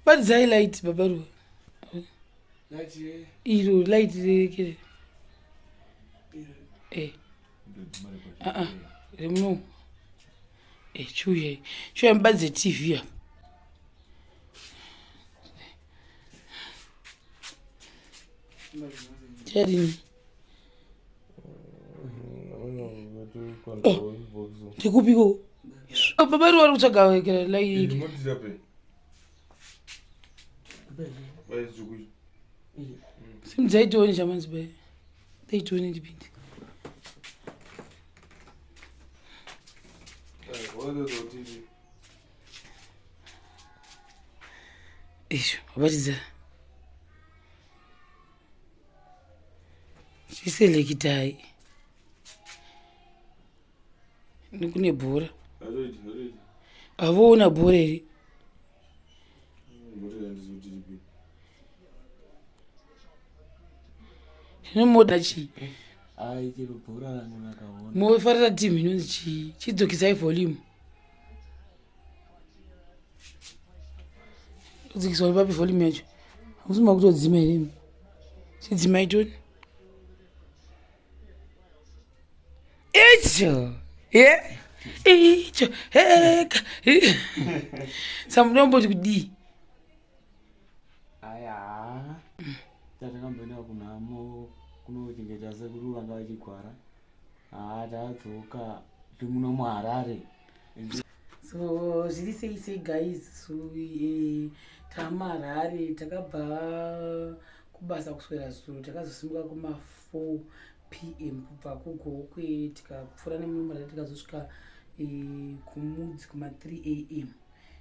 But zai light babaru. Light ye. Iro light kire. No. Chuye. Chuye mbaze TV ya. Chadini. Tikupiko. Babaru wari kutsvaga wekera light. Simdzaitoni chamanzvera. Taitoni ndipindi. Isho, wabatidza. Chiselekidai. Kune bhora. Avona bhora iri. Moda chi. Chiro bhora rangu nakaona. Mofarira timu inonzi chi. Chidzokisai volume. Kudzikiswa papi volume yacho. Hamusima kutodzima iri. Chidzima itoni. Icho. Yeah. Icho. Heka. Samunomboti kudii. Aya. Tatakambenda kunamo kunochengeta sekuru vanga vachigwara. Tadzoka timuno muHarare. So zviri sei guys, so taMarare takabva kubasa kuswera zuro takazosimuka kuma 4 PM kubva kuGokwe tikapfuura nemuMarare tikazosvika kumudzi kuma 3 AM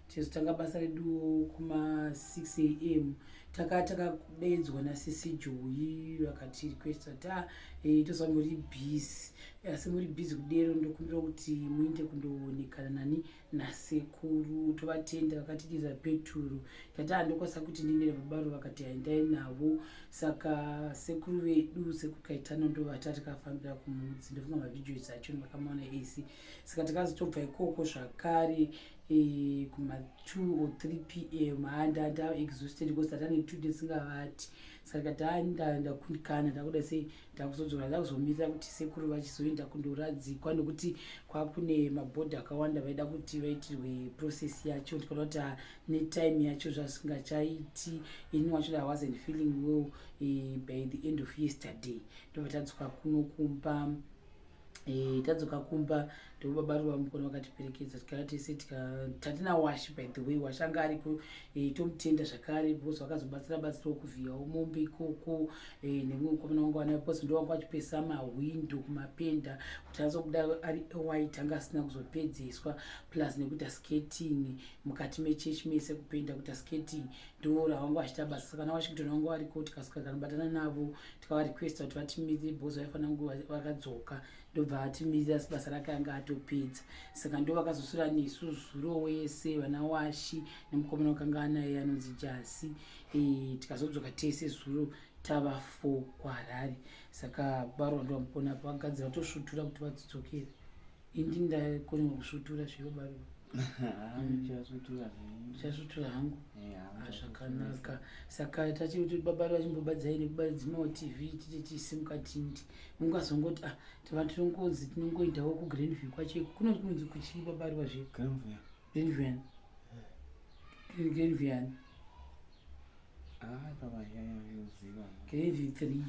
tichizotanga basa redu kuma 6 AM. Takadaidzwa naSisi Joyi vakati requesta kuti tozva muri busy, asi muri busy kudero ndokumbira kuti muinde kundoonekana nani nasekuru, tovatenda vakatidira peturu tati handokwanisa kuti ndinere babaro vakati haendai navo. Saka sekuru vedu sekuru Kaitana ndovata tikafambira kumudzi, ndofunga mavhidhios acho vakamaona esi. Saka takazotobva ikoko zvakare kuma 2 or 3 PM handanda exhausted because tatane 2 days singavati. Saka ndakundikana ndakuda sei ndakuzodzora ndakuzomirira kuti sekuru vachizoenda kundoradzikwa nekuti kwakune mabhodha akawanda vaida kuti vaitirwe process yacho. Ndikaona kuti netime yacho zvasingachaiti. Ini wacho I wasn't feeling well by the end of yesterday. Ndobva tadzoka kumba ndobaba vamukona vakatiperekedza tikara tese tatina Washi. By the way, Washi anga ariko tomutenda zvakare because vakazobatsira wokuvhiyawo mombe ikoko nemumwe mukomana wangu wana because ndo wangu achipesa mahwindo kumapenda kuti azobuda ari white anga asina kuzopedzeswa, plus nekuti skating mukati mechechi mese kupenda kuti skating ndo rawangu achita basa. Saka naWashington wangu ariko tikasvika kanobatana navo tikavarequesta kuti vatimirire because vaifana kunge vakadzoka, ndobva atimirira basa rake anga atopedza. Saka ndo vakazosura nesu zuro wese vanaWashi nemukomana wakanga anaye anonzi Jasi. Tikazodzoka tese zuro tava 4 kuHarare. Saka baro ndo vamukona pavagadzira kutosvutura kuti vadzidzokere. Indi ndakonwa kusvutura zviro baro. Chasvutura hangu. Zvakanaka. Saka tati kuti babaro vachimbobadzai nekubadzimawo TV tichisimuka tindi. Mungazongoti tivantongozi tinongoendawo kuGreenview kwacho kunonzi kuchii babaro vazve. Greenview. Greenview. Baba yaya yoziva. Greenview 3.